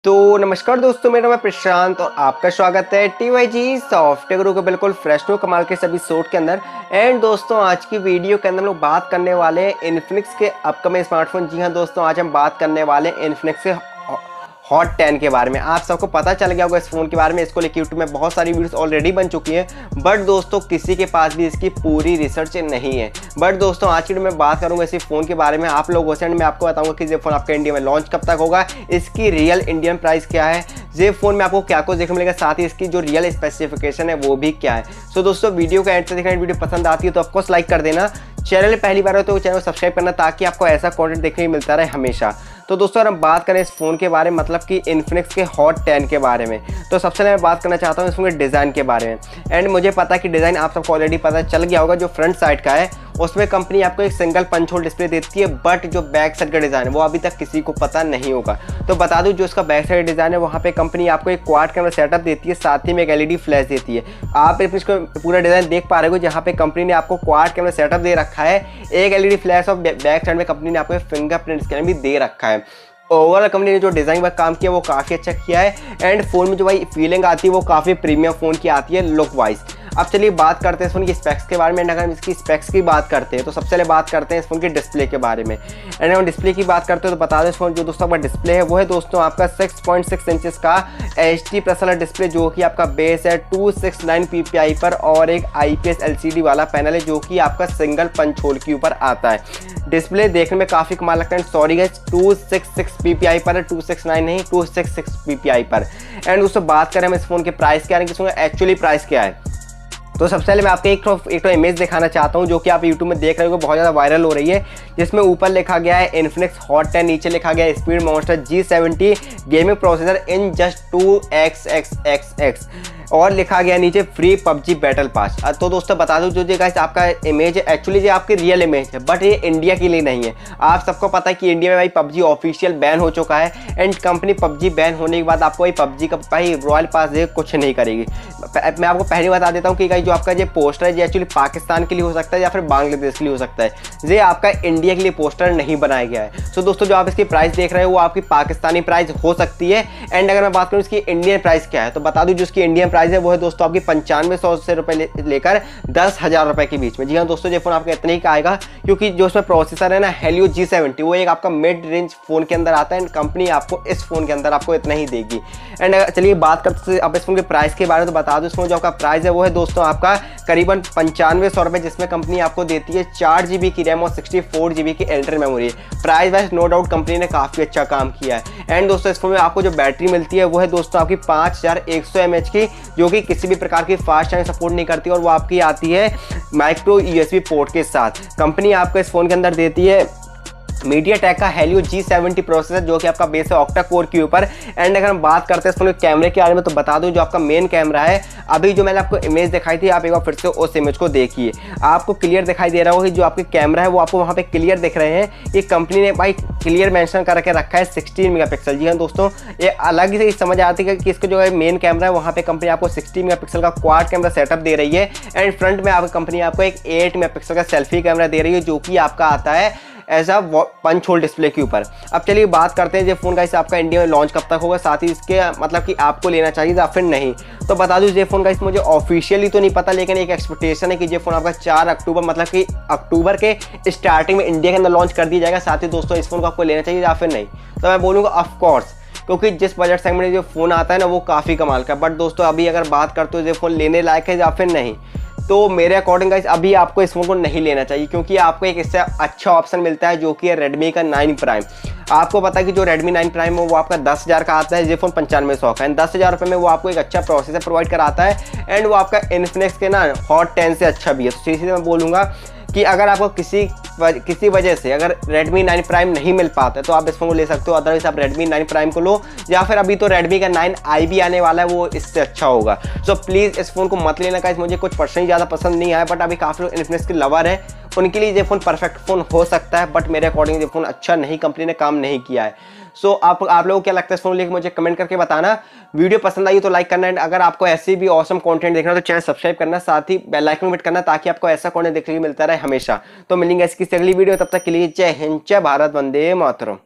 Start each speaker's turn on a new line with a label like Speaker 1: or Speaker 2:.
Speaker 1: तो नमस्कार दोस्तों, मेरा नाम है प्रशांत और आपका स्वागत है टीवाईजी सॉफ्टवेयर गुरु के बिल्कुल फ्रेश न्यू कमाल के सभी शॉट के अंदर। एंड दोस्तों, आज की वीडियो के अंदर हम लोग बात करने वाले हैं इन्फिनिक्स के अपकमिंग स्मार्टफोन। जी हाँ दोस्तों, आज हम बात करने वाले हैं इन्फिनिक्स के हॉट 10 के बारे में। आप सबको पता चल गया होगा इस फोन के बारे में, इसको लेकर यूट्यूब में बहुत सारी वीडियोस ऑलरेडी बन चुकी हैं, बट दोस्तों किसी के पास भी इसकी पूरी रिसर्च नहीं है। बट दोस्तों आज की वीडियो में बात करूंगा इसी फोन के बारे में आप लोगों से। मैं आपको बताऊंगा कि ये फोन आपका इंडिया में लॉन्च कब तक होगा, इसकी रियल इंडियन प्राइस क्या है, ये फोन में आपको क्या कुछ देखने मिलेगा, साथ ही इसकी जो रियल स्पेसिफिकेशन है वो भी क्या है। सो दोस्तों वीडियो का एंड तक देखना, वीडियो पसंद आती है तो ऑफकोर्स लाइक कर देना, चैनल पहली बार हो तो चैनल सब्सक्राइब करना ताकि आपको ऐसा कंटेंट देखने को मिलता रहे हमेशा। तो दोस्तों अगर हम बात करें इस फोन के बारे में, मतलब कि इन्फिनिक्स के हॉट 10 के बारे में, तो सबसे पहले मैं बात करना चाहता हूँ इस फोन के डिज़ाइन के बारे में। एंड मुझे पता है कि डिज़ाइन आप सबको ऑलरेडी पता चल गया होगा। जो फ्रंट साइड का है उसमें कंपनी आपको एक सिंगल पंच होल डिस्प्ले देती है, बट जो बैक साइड का डिज़ाइन है वो अभी तक किसी को पता नहीं होगा। तो बता दूं, जो इसका बैक साइड डिज़ाइन है वहाँ पे कंपनी आपको एक क्वाड कैमरा सेटअप देती है, साथ ही में एक एलईडी फ्लैश देती है। आप इसको पूरा डिज़ाइन देख पा रहे हो जहाँ पे कंपनी ने आपको क्वाड कैमरा सेटअप दे रखा है, एक एलईडी फ्लैश और बैक साइड में कंपनी ने आपको फिंगरप्रिंट स्कैनर भी दे रखा है। ओवरऑल कंपनी ने जो डिज़ाइन वर्क काम किया वो काफ़ी अच्छा किया है। एंड फोन में जो भाई फीलिंग आती है वो काफ़ी प्रीमियम फोन की आती है लुक वाइज। अब चलिए बात करते हैं इस फोन की स्पेक्स के बारे में। अगर हम इसकी स्पेक्स की बात करते हैं तो सबसे पहले बात करते हैं इस फोन के डिस्प्ले के बारे में। एंड हम डिस्प्ले की बात करते हैं तो बता दें इस फोन जो दोस्तों आपका डिस्प्ले है वो है दोस्तों आपका 6.6 इंचेस का HD प्लस वाला डिस्प्ले, जो कि आपका बेस है 269 ppi पर, और एक IPS LCD वाला पैनल है जो कि आपका सिंगल पंच होल के ऊपर आता है। डिस्प्ले देखने में काफ़ी कमाल लगता है। सॉरी गाइस, 266 ppi पर है, 269 नहीं, 266 ppi पर। एंड उससे बात करें हम इस फोन के प्राइस क्या है, कि इसका एक्चुअली प्राइस क्या है, तो सबसे पहले मैं आपको एक इमेज दिखाना चाहता हूं जो कि आप YouTube में देख रहे हो, बहुत ज़्यादा वायरल हो रही है, जिसमें ऊपर लिखा गया है इन्फिनिक्स हॉट 10, नीचे लिखा गया है speed monster G70 gaming processor in just 2xxxx, और लिखा गया नीचे फ्री PUBG बैटल पास। तो दोस्तों बता दूं, जो गाइस आपका इमेज है एक्चुअली ये आपकी रियल इमेज है, बट ये इंडिया के लिए नहीं है। आप सबको पता है कि इंडिया में भाई PUBG ऑफिशियल बैन हो चुका है। एंड कंपनी PUBG बैन होने के बाद आपको भाई PUBG का भाई रॉयल पास दे कुछ नहीं करेगी। मैं आपको पहले बता देता हूँ कि गाइस जो आपका ये पोस्टर है ये एक्चुअली पाकिस्तान के लिए हो सकता है या फिर बांग्लादेश के लिए हो सकता है, ये आपका इंडिया के लिए पोस्टर नहीं बनाया गया है। सो दोस्तों जो आप इसकी प्राइस देख रहे हो वो आपकी पाकिस्तानी प्राइस हो सकती है। एंड अगर मैं बात करूँ इसकी इंडियन प्राइस क्या है, तो बता दूँ जो इसकी इंडियन प्राइस है वो है दोस्तों आपकी 9500 से रुपये लेकर 10,000 रुपये के बीच में। जी हाँ दोस्तों, ये फोन आपका इतने ही का आएगा, क्योंकि जो इसमें प्रोसेसर है ना Helio G70, वो एक आपका मिड रेंज फोन के अंदर आता है। एंड कंपनी आपको इस फोन के अंदर आपको इतना ही देगी। एंड चलिए बात करते हैं अब इस फोन के प्राइस के बारे में, तो बता दो इस फोन जो आपका प्राइस है वो है दोस्तों आपका करीबन 9500 रुपये, जिसमें कंपनी आपको देती है 4GB की रैम और 64GB की internal memory. Price wise no doubt company ने काफ़ी अच्छा काम किया है। एंड दोस्तों इस फोन में आपको जो बैटरी मिलती है वो है दोस्तों आपकी 5100 mAh की, जो कि किसी भी प्रकार की फास्ट चार्जिंग सपोर्ट नहीं करती, और वो आपकी आती है माइक्रो USB पोर्ट के साथ। कंपनी आपको इस फोन के अंदर देती है मीडियाटेक का Helio G70 प्रोसेसर, जो कि आपका बेस है ऑक्टा कोर के ऊपर। एंड अगर हम बात करते हैं इस फोन के कैमरे के बारे में, तो बता दूं जो आपका मेन कैमरा है, अभी जो मैंने आपको इमेज दिखाई थी आप एक बार फिर से उस इमेज को देखिए, आपको क्लियर दिखाई दे रहा होगा कि जो आपके कैमरा है वो आपको वहाँ पे क्लियर दिख रहे हैं। ये कंपनी ने भाई क्लियर मेंशन करके रखा है 16 मेगापिक्सल। जी हाँ दोस्तों, ये अलग से समझ आती है कि इसका जो है मेन कैमरा है वहाँ पे कंपनी आपको 16 मेगापिक्सल का क्वाड कैमरा सेटअप दे रही है। एंड फ्रंट में आपको कंपनी आपको एक 8 मेगापिक्सल का सेल्फी कैमरा दे रही है, जो कि आपका आता है as a punch hole display के ऊपर। अब चलिए बात करते हैं ये फोन गाइस आपका इंडिया में लॉन्च कब तक होगा, साथ ही इसके मतलब कि आपको लेना चाहिए या फिर नहीं। तो बता दूं ये फोन गाइस मुझे ऑफिशियली तो नहीं पता, लेकिन एक एक्सपेक्टेशन है कि ये फोन आपका 4 अक्टूबर मतलब कि अक्टूबर के स्टार्टिंग में इंडिया के अंदर लॉन्च कर दिया जाएगा। साथ ही दोस्तों इस फोन को आपको लेना चाहिए या फिर नहीं, तो मैं बोलूँगा ऑफकोर्स, क्योंकि जिस बजट सेगमेंट में जो फोन आता है ना वो काफ़ी कमाल का। बट दोस्तों अभी अगर बात करते हो ये फोन लेने लायक है या फिर नहीं, तो मेरे अकॉर्डिंग गाइस अभी आपको इस फोन को नहीं लेना चाहिए, क्योंकि आपको एक इससे अच्छा ऑप्शन मिलता है जो कि है Redmi का 9 Prime। आपको पता है कि जो Redmi 9 Prime है वो आपका 10,000 का आता है, ये फोन 9500 का है। 10,000 रुपये में वो आपको एक अच्छा प्रोसेसर प्रोवाइड कराता है। एंड वो आपका इन्फिनिक्स के ना हॉट 10 से अच्छा भी है। तो सीधे मैं बोलूँगा कि अगर आपको किसी वजह से अगर Redmi 9 Prime नहीं मिल पाता है तो आप इस फोन को ले सकते हो, अदरवाइज आप Redmi 9 Prime को लो, या फिर अभी तो Redmi का 9i भी आने वाला है, वो इससे अच्छा होगा। सो प्लीज़ इस फोन को मत लेना गाइस, मुझे कुछ पर्सनली ज़्यादा पसंद नहीं आया, बट अभी काफ़ी लोग इन्फिनिक्स के लवर है, उनके लिए ये फ़ोन परफेक्ट फ़ोन हो सकता है, बट मेरे अकॉर्डिंग ये फ़ोन अच्छा नहीं, कंपनी ने काम नहीं किया है। सो आप लोगों को क्या लगता है इस फोन लेके मुझे कमेंट करके बताना। वीडियो पसंद आई तो लाइक करना, एंड अगर आपको ऐसी भी ऑसम कंटेंट देखना तो चैनल सब्सक्राइब करना, साथ ही बेल आइकन में हिट करना ताकि आपको ऐसा कंटेंट देखने को मिलता रहे हमेशा। तो मिलेंगे इसकी अगली वीडियो, तब तक के लिए जय हिंद, जय भारत, वंदे मातरम।